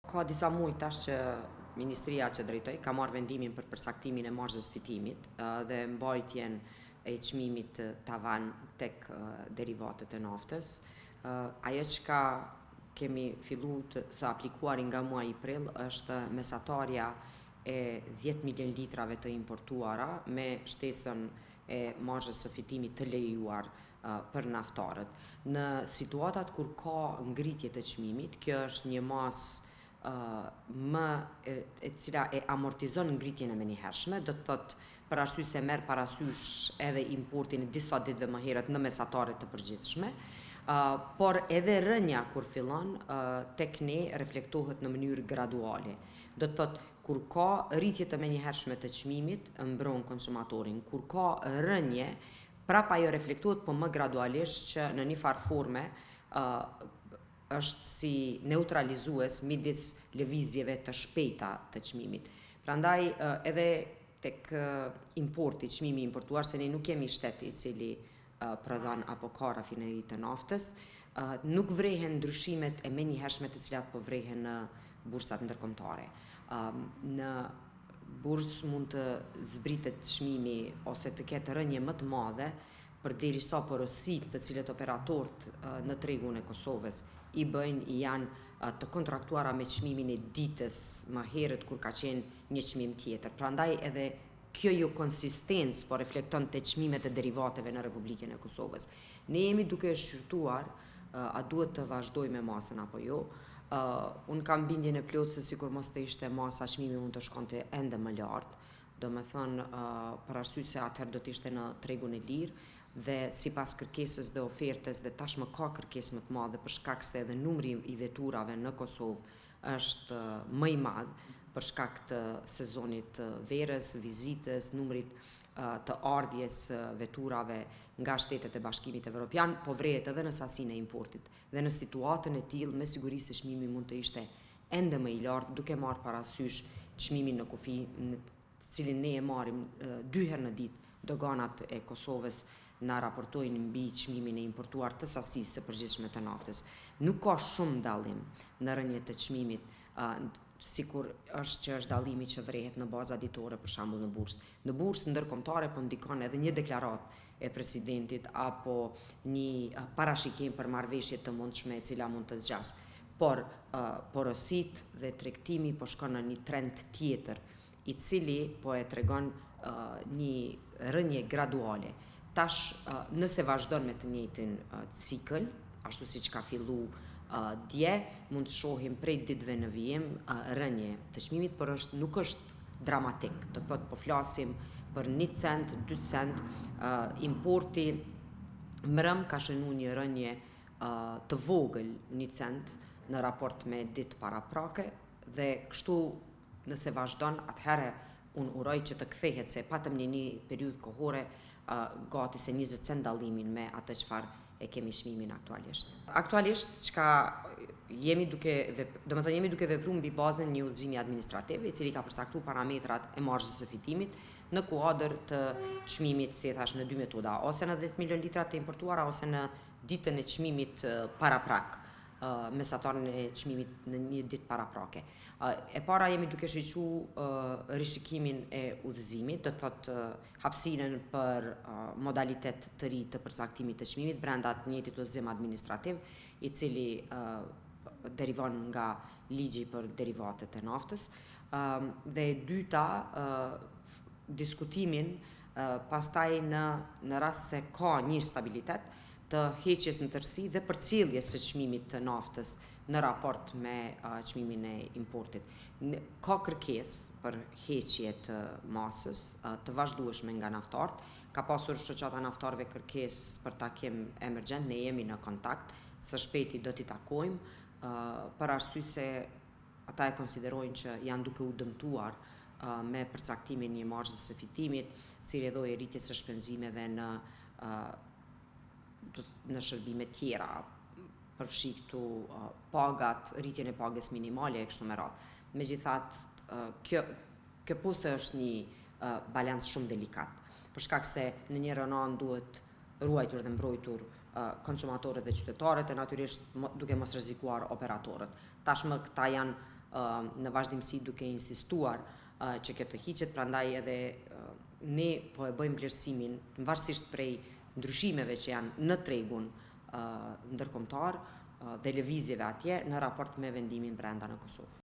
Ka disa muaj tash që Ministria që drejtoj ka marrë vendimin për përsaktimin e marzës fitimit dhe mbajtjen e çmimit tavan tek derivatet e naftës. Ajo që kemi fillu të aplikuar nga muaji prill është mesatarja e 10 milion litrave të importuara me shtesën e marzës së fitimit të lejuar për naftarët. Në situatat kur ka ngritje të çmimit, kjo është një masë e cila e amortizon ngritjen e menjëhershme, do të thotë për arsye se merr parasysh edhe importin e disa ditëve më herët në mesatare të përgjithshme, por edhe rënja kur fillon tek ne reflektohet në mënyrë graduale. Do të thotë kur ka rritje të menjëhershme të çmimit, mbron konsumatorin. Kur ka rënje, prapa ajo reflektohet po më gradualisht që në një farë forme është si neutralizues midis lëvizjeve të shpejta të çmimit. Prandaj edhe tek importi, çmimi importuar, se ne nuk kemi shtet i cili prodhon apo ka rafineri të naftës, nuk vrehen ndryshimet e menjëhershme të cilat po vrehen në bursat ndërkombëtare. Në bursë mund të zbritet çmimi ose të ketë rënje më të madhe përderisa porositë të cilët operatorët në tregun e Kosovës i bëjnë janë të kontraktuara me çmimin e ditës më herët kur ka qenë një çmim tjetër. Prandaj edhe kjo jo konsistencë po reflekton te çmimet e derivateve në Republikën e Kosovës. Ne jemi duke shqyrtuar a duhet të vazhdojmë me masën apo jo. Unë kam bindjen e plotë se sikur mos të ishte masa, çmimi mund të shkonte ende më lart. Do me thënë për arsye se atëherë do të ishte në tregun e lirë dhe sipas kërkesës dhe ofertës dhe tashmë ka kërkesë më të madhe për shkak se edhe numri i veturave në Kosovë është më i madh për shkak të sezonit verës, vizitës, numrit të ardhjes veturave nga shtetet e Bashkimit Evropian, po vrehet edhe në sasinë e importit. Dhe në situatën e tillë me siguri se çmimi mund të ishte ende më i lartë, duke marrë parasysh çmimin në kufi, të cilin ne e marrim 2 herë në ditë. Doganat e Kosovës na raportojnë mbi çmimin e importuar të sasisë së përgjithshme të naftës. Nuk ka shumë dallim në rënje të çmimit, sikur që është dallimi që vrehet në baza ditore, për shembull në bursë. Në bursë ndërkombëtare po ndikon edhe një deklaratë e presidentit apo një parashikim për marrëveshje të mundshme e cila mund të zgjas. Por porositë dhe tregtimi po shkon në një trend tjetër, i cili po e tregon një rënje graduale. Tash, nëse vazhdon me të njëjtin cikël, ashtu siç ka fillu dje, mund të shohim prej ditëve në vijim rënje të çmimit, por nuk është dramatik. Do të thotë po flasim për 1 cent, 2 cent, importi mrëm ka shënuar një rënje të vogël 1 cent në raport me ditë paraprake dhe kështu nëse vazhdon atëherë unë uroj që të kthehet se patëm një periudhë kohore gati se 20 cent dallimin me atë çfarë e kemi çmimin aktualisht. Aktualisht çka jemi duke vepruar mbi bazën një udhëzimi administrativ i cili ka përcaktuar parametrat e marzës së fitimit në kuadër të çmimit, si e thash, në 2 metoda, ose në 10 milion litra të importuara ose në ditën e çmimit paraprak, mesatarën e çmimit në një ditë paraprake. E para jemi duke shiquar rishikimin e udhëzimit, do të thotë hapësirën për modalitet të ri të përcaktimit të çmimit brenda të njëjtit udhëzim administrativ, i cili derivon nga ligji për derivatet e naftës. Dhe e dyta, diskutimin pastaj në rast se ka një stabilitet të heqjes në tërësi dhe përcjelljes së çmimit të naftës në raport me çmimin e importit. Ka kërkesë për heqje të masës të vazhdueshme nga naftarët. Ka pasur shoqata naftarëve kërkesë për takim emergjent, ne jemi në kontakt, së shpejti do t'i takojmë, për arsye se ata e konsiderojnë që janë duke u dëmtuar me përcaktimin një marzës së fitimit, si rrjedhoi rritjes së shpenzimeve në shërbime tjera, përfshi këtu pagat, rritjen e pagës minimale e kështu me radhë. Megjithatë, kjo pose është një balancë shumë delikat, për shkak se në njërin anë duhet ruajtur dhe mbrojtur konsumatorët dhe qytetarët e natyrisht duke mos rrezikuar operatorët. Tashmë këta janë në vazhdimsi duke insistuar që këtë hiqet, prandaj edhe ne po e bëjmë vlerësimin, varësisht prej ndryshimeve që janë në tregun ndërkombëtar dhe lëvizjeve atje në raport me vendimin brenda në Kosovë.